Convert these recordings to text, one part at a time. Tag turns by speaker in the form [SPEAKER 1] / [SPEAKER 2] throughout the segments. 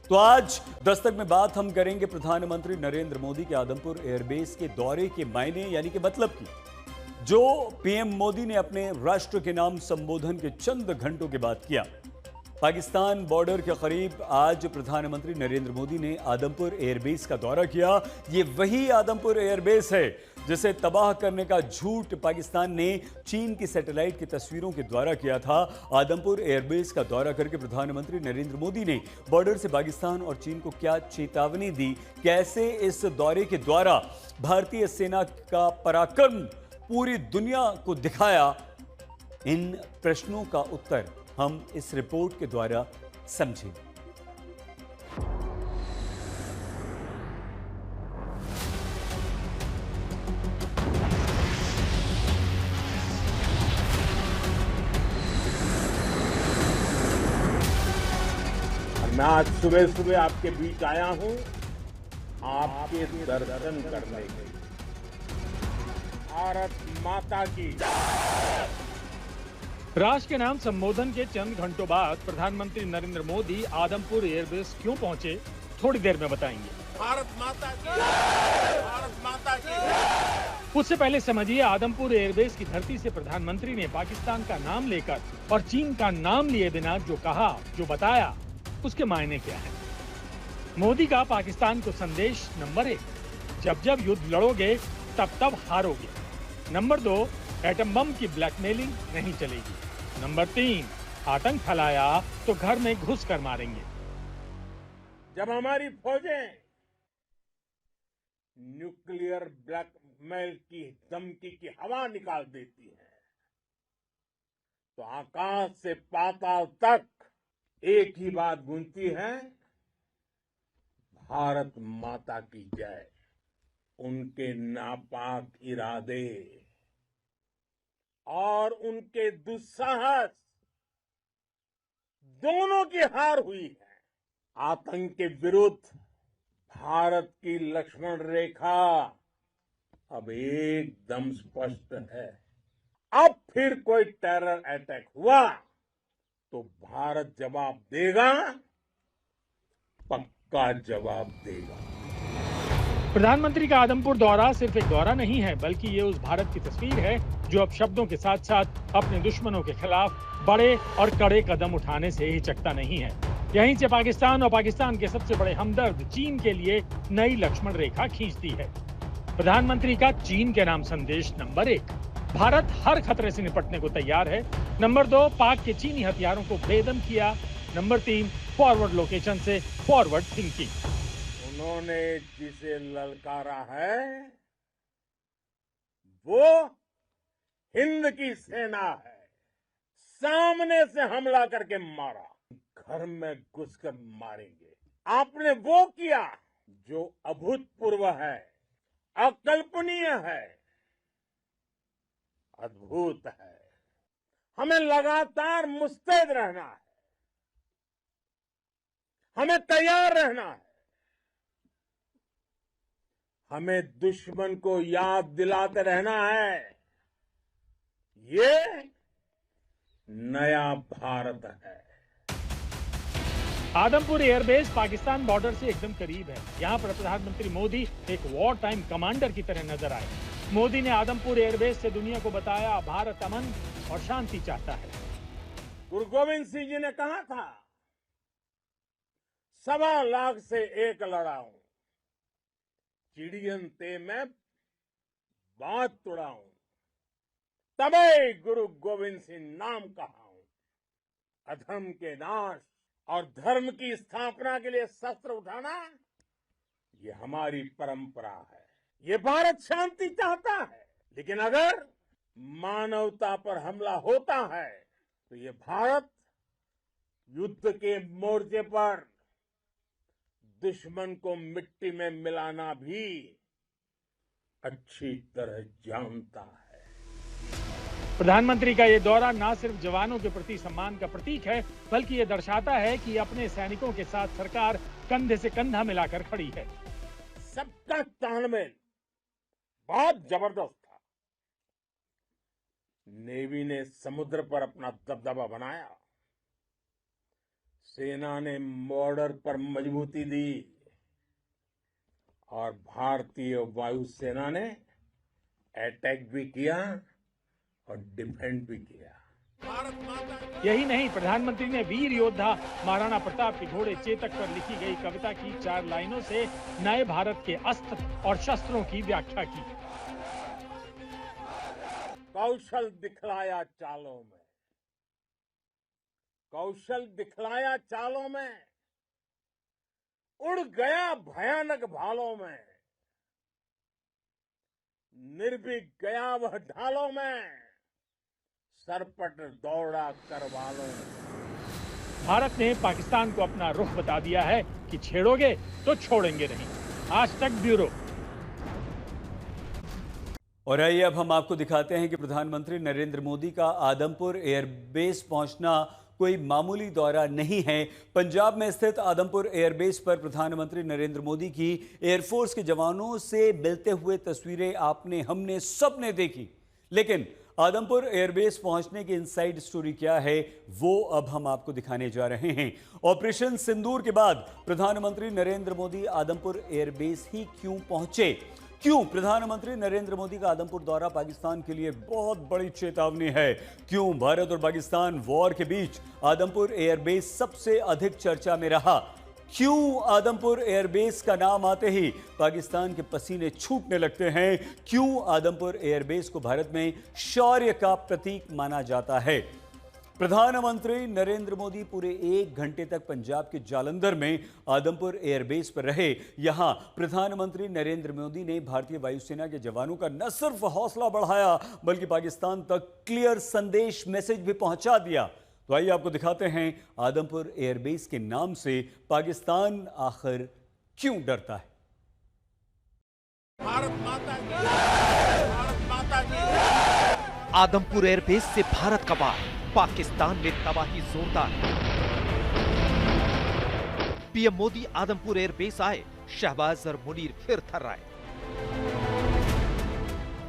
[SPEAKER 1] तो आज दस्तक में बात हम करेंगे प्रधानमंत्री नरेंद्र मोदी के आदमपुर एयरबेस के दौरे के मायने यानी कि मतलब की। जो पीएम मोदी ने अपने राष्ट्र के नाम संबोधन के चंद घंटों के बाद किया। पाकिस्तान बॉर्डर के करीब आज प्रधानमंत्री नरेंद्र मोदी ने आदमपुर एयरबेस का दौरा किया। ये वही आदमपुर एयरबेस है जिसे तबाह करने का झूठ पाकिस्तान ने चीन की सैटेलाइट की तस्वीरों के द्वारा किया था। आदमपुर एयरबेस का दौरा करके प्रधानमंत्री नरेंद्र मोदी ने बॉर्डर से पाकिस्तान और चीन को क्या चेतावनी दी, कैसे इस दौरे के द्वारा भारतीय सेना का पराक्रम पूरी दुनिया को दिखाया, इन प्रश्नों का उत्तर हम इस रिपोर्ट के द्वारा समझेंगे।
[SPEAKER 2] मैं आज सुबह सुबह आपके बीच आया हूं आपके दर्शन करने के लिए। भारत माता की
[SPEAKER 3] राष्ट्र के नाम संबोधन के चंद घंटों बाद प्रधानमंत्री नरेंद्र मोदी आदमपुर एयरबेस क्यों पहुंचे, थोड़ी देर में बताएंगे।
[SPEAKER 2] भारत माता की, भारत माता की।
[SPEAKER 3] उससे पहले समझिए आदमपुर एयरबेस की धरती से प्रधानमंत्री ने पाकिस्तान का नाम लेकर और चीन का नाम लिए बिना जो कहा, जो बताया, उसके मायने क्या है। मोदी का पाकिस्तान को संदेश नंबर 1, जब जब युद्ध लड़ोगे तब तब हारोगे। नंबर 2, एटम बम की ब्लैकमेलिंग नहीं चलेगी। नंबर 3, आतंक फैलाया तो घर में घुस कर मारेंगे।
[SPEAKER 2] जब हमारी फौजें न्यूक्लियर ब्लैकमेल की धमकी की हवा निकाल देती है तो आकाश से पाताल तक एक ही बात गूंजती है, भारत माता की जय। उनके नापाक इरादे और उनके दुस्साहस दोनों की हार हुई है। आतंक के विरुद्ध भारत की लक्ष्मण रेखा अब एकदम स्पष्ट है। अब फिर कोई टेरर अटैक हुआ तो भारत जवाब देगा, पक्का जवाब देगा।
[SPEAKER 3] प्रधानमंत्री का आदमपुर दौरा सिर्फ एक दौरा नहीं है, बल्कि ये उस भारत की तस्वीर है जो अब शब्दों के साथ साथ अपने दुश्मनों के खिलाफ बड़े और कड़े कदम उठाने से हिचकता नहीं है। यहीं से पाकिस्तान और पाकिस्तान के सबसे बड़े हमदर्द चीन के लिए नई लक्ष्मण रेखा खींचती है। प्रधानमंत्री का चीन के नाम संदेश नंबर 1, भारत हर खतरे से निपटने को तैयार है। नंबर 2, पाक के चीनी हथियारों को बेदम किया। नंबर 3, फॉरवर्ड लोकेशन से फॉरवर्ड थिंकिंग।
[SPEAKER 2] उन्होंने जिसे ललकारा है वो हिंद की सेना है। सामने से हमला करके मारा, घर में घुसकर मारेंगे। आपने वो किया जो अभूतपूर्व है, अकल्पनीय है, अद्भुत है। हमें लगातार मुस्तैद रहना है, हमें तैयार रहना है। हमें दुश्मन को याद दिलाते रहना है, ये नया भारत है।
[SPEAKER 3] आदमपुर एयरबेस पाकिस्तान बॉर्डर से एकदम करीब है। यहाँ पर प्रधानमंत्री मोदी एक वॉर टाइम कमांडर की तरह नजर आए। मोदी ने आदमपुर एयरबेस से दुनिया को बताया, भारत अमन और शांति चाहता है।
[SPEAKER 2] गुरु गोविंद सिंह जी ने कहा था, 1.25 लाख से एक लड़ाऊं, चिड़ियन ते मैं बात तुड़ाऊं, तबे गुरु गोविंद सिंह नाम कहाऊं। अधर्म के नाश और धर्म की स्थापना के लिए शस्त्र उठाना, ये हमारी परंपरा है। ये भारत शांति चाहता है, लेकिन अगर मानवता पर हमला होता है तो ये भारत युद्ध के मोर्चे पर दुश्मन को मिट्टी में मिलाना भी अच्छी तरह जानता है।
[SPEAKER 3] प्रधानमंत्री का ये दौरा न सिर्फ जवानों के प्रति सम्मान का प्रतीक है, बल्कि ये दर्शाता है कि अपने सैनिकों के साथ सरकार कंधे से कंधा मिलाकर खड़ी है।
[SPEAKER 2] सबका तालमेल बहुत जबरदस्त था। नेवी ने समुद्र पर अपना दबदबा बनाया, सेना ने बॉर्डर पर मजबूती दी और भारतीय वायुसेना ने अटैक भी किया और डिफेंड भी किया।
[SPEAKER 3] यही नहीं, प्रधानमंत्री ने वीर योद्धा महाराणा प्रताप के घोड़े चेतक पर लिखी गई कविता की 4 लाइनों से नए भारत के अस्त्र और शस्त्रों की व्याख्या की।
[SPEAKER 2] कौशल दिखलाया चालों में, कौशल दिखलाया चालों में, उड़ गया भयानक भालों में, निर्भीक गया वह ढालों में, सरपट दौड़ा करवालों में।
[SPEAKER 3] भारत ने पाकिस्तान को अपना रुख बता दिया है कि छेड़ोगे तो छोड़ेंगे नहीं। आज तक ब्यूरो।
[SPEAKER 1] और आइए अब हम आपको दिखाते हैं कि प्रधानमंत्री नरेंद्र मोदी का आदमपुर एयरबेस पहुंचना कोई मामूली दौरा नहीं है। पंजाब में स्थित आदमपुर एयरबेस पर प्रधानमंत्री नरेंद्र मोदी की एयरफोर्स के जवानों से मिलते हुए तस्वीरें आपने हमने सबने देखी, लेकिन आदमपुर एयरबेस पहुंचने की इनसाइड स्टोरी क्या है वो अब हम आपको दिखाने जा रहे हैं। ऑपरेशन सिंदूर के बाद प्रधानमंत्री नरेंद्र मोदी आदमपुर एयरबेस ही क्यों पहुंचे? क्यों प्रधानमंत्री नरेंद्र मोदी का आदमपुर दौरा पाकिस्तान के लिए बहुत बड़ी चेतावनी है? क्यों भारत और पाकिस्तान वॉर के बीच आदमपुर एयरबेस सबसे अधिक चर्चा में रहा? क्यों आदमपुर एयरबेस का नाम आते ही पाकिस्तान के पसीने छूटने लगते हैं? क्यों आदमपुर एयरबेस को भारत में शौर्य का प्रतीक माना जाता है? प्रधानमंत्री नरेंद्र मोदी पूरे 1 घंटे तक पंजाब के जालंधर में आदमपुर एयरबेस पर रहे। यहां प्रधानमंत्री नरेंद्र मोदी ने भारतीय वायुसेना के जवानों का न सिर्फ हौसला बढ़ाया बल्कि पाकिस्तान तक क्लियर संदेश मैसेज भी पहुंचा दिया। तो आइए आपको दिखाते हैं आदमपुर एयरबेस के नाम से पाकिस्तान आखिर क्यों डरता है।
[SPEAKER 2] भारत माता की जय, भारत माता की जय।
[SPEAKER 4] आदमपुर एयरबेस से भारत का वार, पाकिस्तान में तबाही जोरदार। पीएम मोदी आदमपुर एयरबेस आए, शहबाज और मुनीर फिर थर्राए।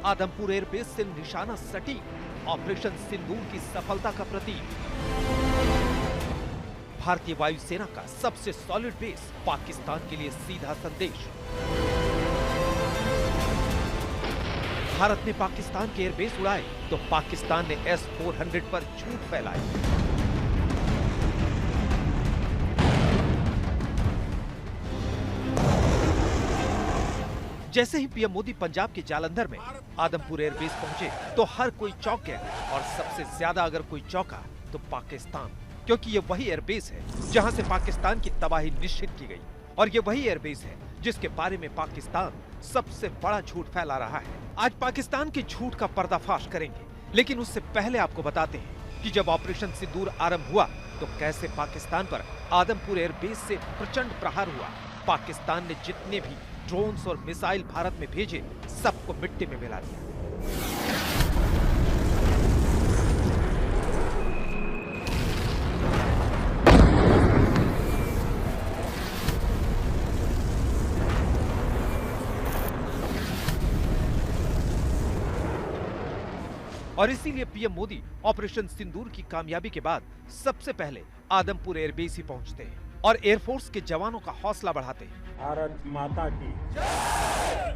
[SPEAKER 4] आदमपुर एयरबेस से निशाना सटीक, ऑपरेशन सिंदूर की सफलता का प्रतीक। भारतीय वायुसेना का सबसे सॉलिड बेस, पाकिस्तान के लिए सीधा संदेश। भारत ने पाकिस्तान के एयरबेस उड़ाए तो पाकिस्तान ने S-400 पर झूठ फैलाए। जैसे ही पीएम मोदी पंजाब के जालंधर में आदमपुर एयरबेस पहुंचे तो हर कोई चौंक गया, और सबसे ज्यादा अगर कोई चौंका तो पाकिस्तान, क्योंकि ये वही एयरबेस है जहां से पाकिस्तान की तबाही निश्चित की गई, और ये वही एयरबेस है जिसके बारे में पाकिस्तान सबसे बड़ा झूठ फैला रहा है। आज पाकिस्तान के झूठ का पर्दाफाश करेंगे, लेकिन उससे पहले आपको बताते हैं कि जब ऑपरेशन सिंदूर आरंभ हुआ तो कैसे पाकिस्तान पर आदमपुर एयरबेस से प्रचंड प्रहार हुआ। पाकिस्तान ने जितने भी ड्रोन्स और मिसाइल भारत में भेजे, सबको मिट्टी में मिला दिया। और इसीलिए पीएम मोदी ऑपरेशन सिंदूर की कामयाबी के बाद सबसे पहले आदमपुर एयरबेस ही पहुंचते हैं और एयरफोर्स के जवानों का हौसला बढ़ाते हैं।
[SPEAKER 2] भारत माता की जय,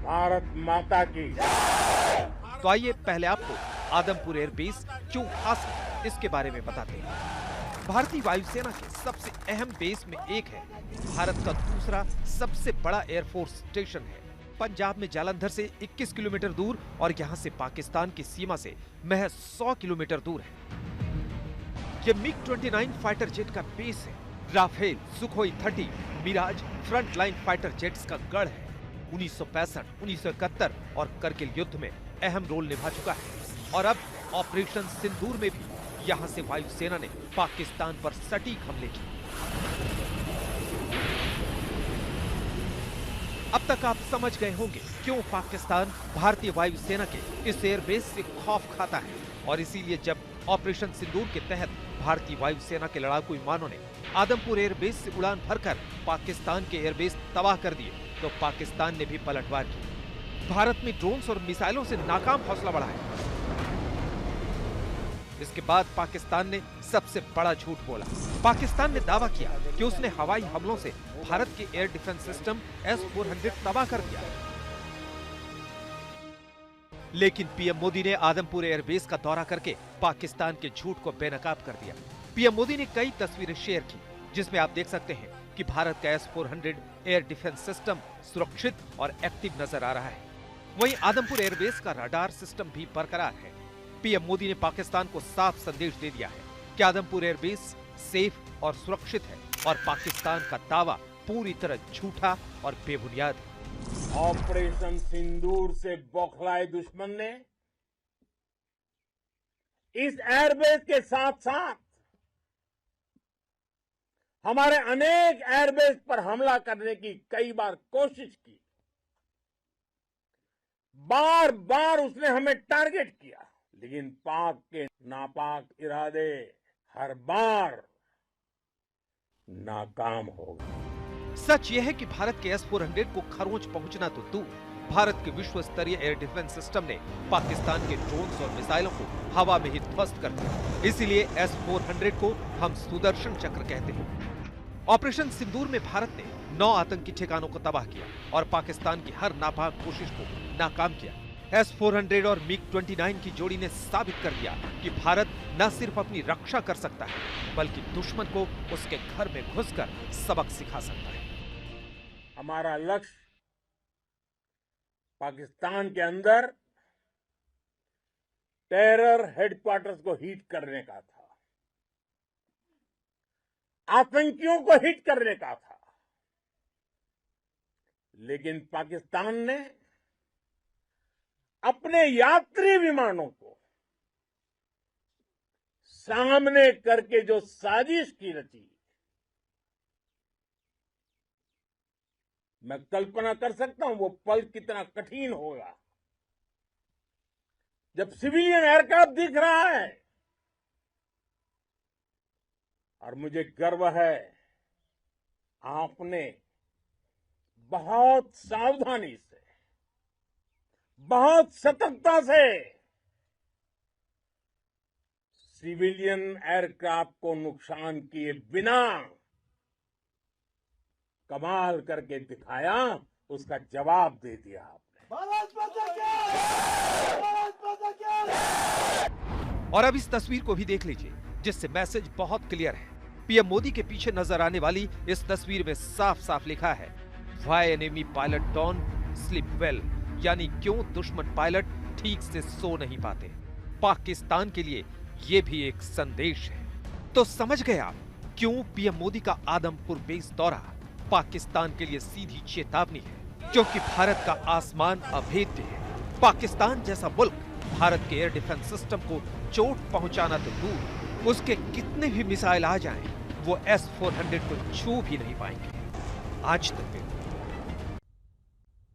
[SPEAKER 2] भारत माता की जय।
[SPEAKER 4] तो आइए पहले आपको आदमपुर एयरबेस क्यों खास है इसके बारे में बताते हैं। भारतीय वायुसेना के सबसे अहम बेस में एक है, भारत का दूसरा सबसे बड़ा एयरफोर्स स्टेशन है। पंजाब में जालंधर से 21 किलोमीटर दूर और यहाँ से पाकिस्तान की सीमा से महज 100 किलोमीटर दूर है। ये MiG-29 फाइटर जेट का बेस है। Rafale, Sukhoi 30, Mirage front line fighter jets का गढ़ है। 1965, 1971 और करगिल युद्ध में अहम रोल निभा चुका है, और अब ऑपरेशन सिंदूर में भी यहाँ से वायुसेना ने पाकिस्तान पर सटीक हमले किए। अब तक आप समझ गए होंगे क्यों पाकिस्तान भारतीय वायुसेना के इस एयरबेस से खौफ खाता है, और इसीलिए जब ऑपरेशन सिंदूर के तहत भारतीय वायुसेना के लड़ाकू विमानों ने आदमपुर एयरबेस से उड़ान भरकर पाकिस्तान के एयरबेस तबाह कर दिए तो पाकिस्तान ने भी पलटवार की। भारत में ड्रोन्स और मिसाइलों से नाकाम हौसला बढ़ाया। इसके बाद पाकिस्तान ने सबसे बड़ा झूठ बोला। पाकिस्तान ने दावा किया कि उसने हवाई हमलों से भारत के एयर डिफेंस सिस्टम S-400 तबाह कर दिया। लेकिन पीएम मोदी ने आदमपुर एयरबेस का दौरा करके पाकिस्तान के झूठ को बेनकाब कर दिया। पीएम मोदी ने कई तस्वीरें शेयर की, जिसमें आप देख सकते हैं कि भारत का S-400 एयर डिफेंस सिस्टम सुरक्षित और एक्टिव नजर आ रहा है। वहीं आदमपुर एयरबेस का रडार सिस्टम भी बरकरार है। पीएम मोदी ने पाकिस्तान को साफ संदेश दे दिया है कि आदमपुर एयरबेस सेफ और सुरक्षित है और पाकिस्तान का दावा पूरी तरह झूठा और बेबुनियाद है।
[SPEAKER 2] ऑपरेशन सिंदूर से बौखलाए दुश्मन ने इस एयरबेस के साथ साथ हमारे अनेक एयरबेस पर हमला करने की कई बार कोशिश की। बार बार उसने हमें टारगेट किया, लेकिन पाक के नापाक इरादे हर बार नाकाम हो गए।
[SPEAKER 4] सच यह है कि भारत के S-400 को खरोंच पहुंचना तो दूर, भारत के विश्व स्तरीय एयर डिफेंस सिस्टम ने पाकिस्तान के ड्रोन्स और मिसाइलों को हवा में ही ध्वस्त कर दिया। इसीलिए S-400 को हम सुदर्शन चक्र कहते हैं। ऑपरेशन सिंदूर में भारत ने 9 आतंकी ठिकानों को तबाह किया और पाकिस्तान की हर नापाक कोशिश को नाकाम किया। S-400 और MiG-29 की जोड़ी ने साबित कर दिया कि भारत न सिर्फ अपनी रक्षा कर सकता है, बल्कि दुश्मन को उसके घर में घुसकर सबक सिखा सकता है।
[SPEAKER 2] हमारा लक्ष्य पाकिस्तान के अंदर टेरर हेडक्वार्टर्स को हिट करने का था, आतंकियों को हिट करने का था। लेकिन पाकिस्तान ने अपने यात्री विमानों को सामने करके जो साजिश की रची, मैं कल्पना कर सकता हूं वो पल कितना कठिन होगा जब सिविलियन एयरक्राफ्ट दिख रहा है। और मुझे गर्व है, आपने बहुत सावधानी से, बहुत सतर्कता से सिविलियन एयरक्राफ्ट को नुकसान किए बिना कमाल करके दिखाया, उसका जवाब दे दिया आपने।
[SPEAKER 4] और अब इस तस्वीर को भी देख लीजिए, जिससे मैसेज बहुत क्लियर है। पीएम मोदी के पीछे नजर आने वाली इस तस्वीर में साफ साफ लिखा है, why enemy pilot don't sleep well, यानी क्यों दुश्मन पायलट ठीक से सो नहीं पाते। पाकिस्तान के लिए ये भी एक संदेश है। तो समझ गए आप क्यों पीएम मोदी का आदमपुर बेस दौरा पाकिस्तान के लिए सीधी चेतावनी है, क्योंकि भारत का आसमान अभेद्य है। पाकिस्तान जैसा मुल्क भारत के एयर डिफेंस सिस्टम को चोट पहुंचाना तो दूर, उसके कितने भी मिसाइल आ जाएं, वो S-400 को छू भी नहीं पाएंगे। आज तक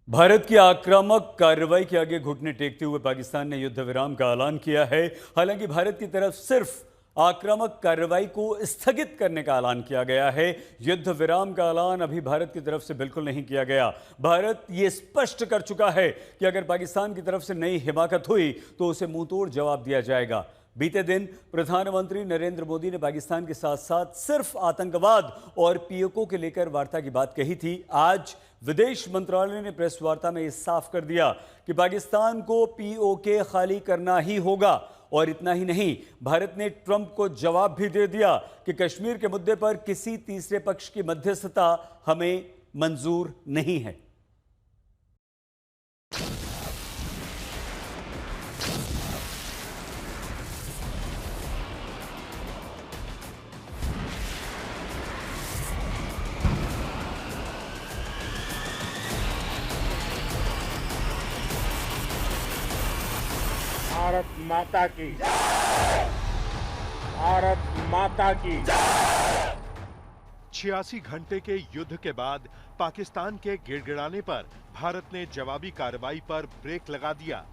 [SPEAKER 1] भारत की आक्रामक कार्रवाई के आगे घुटने टेकते हुए पाकिस्तान ने युद्ध विराम का ऐलान किया है। हालांकि भारत की तरफ सिर्फ आक्रामक कार्रवाई को स्थगित करने का ऐलान किया गया है। युद्ध विराम का ऐलान अभी भारत की तरफ से बिल्कुल नहीं किया गया। भारत ये स्पष्ट कर चुका है कि अगर पाकिस्तान की तरफ से नई हिमाकत हुई तो उसे मुंहतोड़ जवाब दिया जाएगा। बीते दिन प्रधानमंत्री नरेंद्र मोदी ने पाकिस्तान के साथ साथ सिर्फ आतंकवाद और पीओके के लेकर वार्ता की बात कही थी। आज विदेश मंत्रालय ने प्रेस वार्ता में यह साफ कर दिया कि पाकिस्तान को पीओके खाली करना ही होगा। और इतना ही नहीं, भारत ने ट्रंप को जवाब भी दे दिया कि कश्मीर के मुद्दे पर किसी तीसरे पक्ष की मध्यस्थता हमें मंजूर नहीं है।
[SPEAKER 2] भारत माता की, भारत माता की।
[SPEAKER 5] 86 घंटे के युद्ध के बाद पाकिस्तान के गिड़गिड़ाने पर भारत ने जवाबी कार्रवाई पर ब्रेक लगा दिया,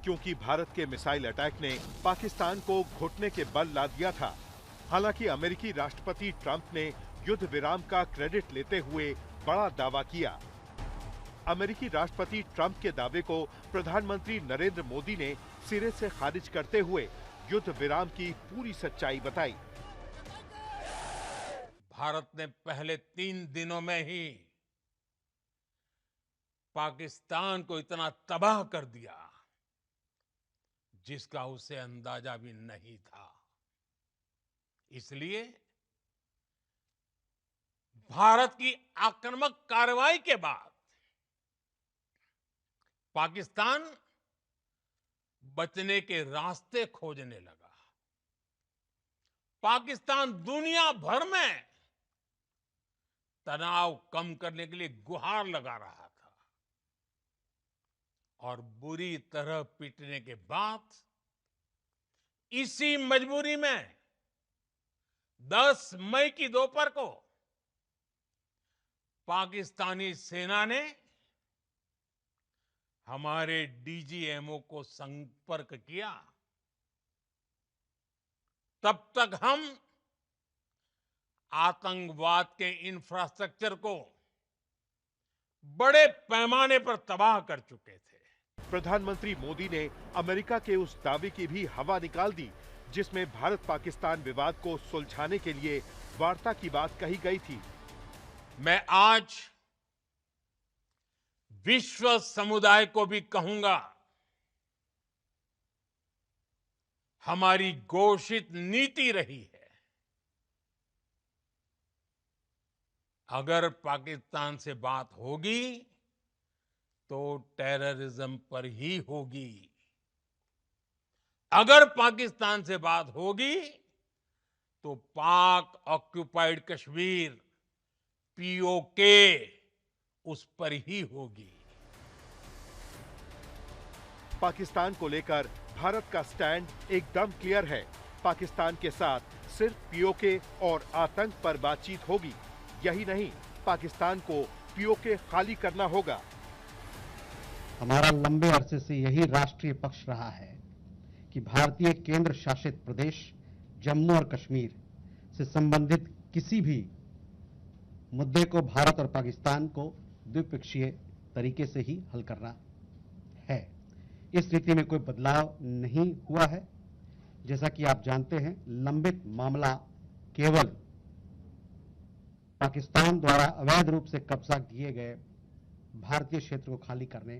[SPEAKER 5] क्योंकि भारत के मिसाइल अटैक ने पाकिस्तान को घुटने के बल ला दिया था। हालांकि अमेरिकी राष्ट्रपति ट्रंप ने युद्ध विराम का क्रेडिट लेते हुए बड़ा दावा किया। अमेरिकी राष्ट्रपति ट्रंप के दावे को प्रधानमंत्री नरेंद्र मोदी ने सिरे से खारिज करते हुए युद्ध विराम की पूरी सच्चाई बताई।
[SPEAKER 2] भारत ने पहले 3 दिनों में ही पाकिस्तान को इतना तबाह कर दिया जिसका उसे अंदाजा भी नहीं था। इसलिए भारत की आक्रामक कार्रवाई के बाद पाकिस्तान बचने के रास्ते खोजने लगा। पाकिस्तान दुनिया भर में तनाव कम करने के लिए गुहार लगा रहा था और बुरी तरह पीटने के बाद इसी मजबूरी में 10 मई की दोपहर को पाकिस्तानी सेना ने हमारे डीजीएमओ को संपर्क किया। तब तक हम आतंकवाद के इंफ्रास्ट्रक्चर को बड़े पैमाने पर तबाह कर चुके थे।
[SPEAKER 5] प्रधानमंत्री मोदी ने अमेरिका के उस दावे की भी हवा निकाल दी जिसमें भारत पाकिस्तान विवाद को सुलझाने के लिए वार्ता की बात कही गई थी।
[SPEAKER 2] मैं आज विश्व समुदाय को भी कहूंगा, हमारी घोषित नीति रही है, अगर पाकिस्तान से बात होगी तो टेररिज्म पर ही होगी। अगर पाकिस्तान से बात होगी तो पाक ऑक्युपाइड कश्मीर पीओके उस पर ही होगी।
[SPEAKER 5] पाकिस्तान को लेकर भारत का स्टैंड एकदम क्लियर है। पाकिस्तान के साथ सिर्फ पीओके और आतंक पर बातचीत होगी। यही नहीं, पाकिस्तान को पीओके खाली करना होगा।
[SPEAKER 6] हमारा लंबे अरसे से यही राष्ट्रीय पक्ष रहा है कि भारतीय केंद्र शासित प्रदेश जम्मू और कश्मीर से संबंधित किसी भी मुद्दे को भारत और पाकिस्तान को द्विपक्षीय तरीके से ही हल करना है। इस नीति में कोई बदलाव नहीं हुआ है। जैसा कि आप जानते हैं, लंबित मामला केवल पाकिस्तान द्वारा अवैध रूप से कब्जा किए गए भारतीय क्षेत्र को खाली करने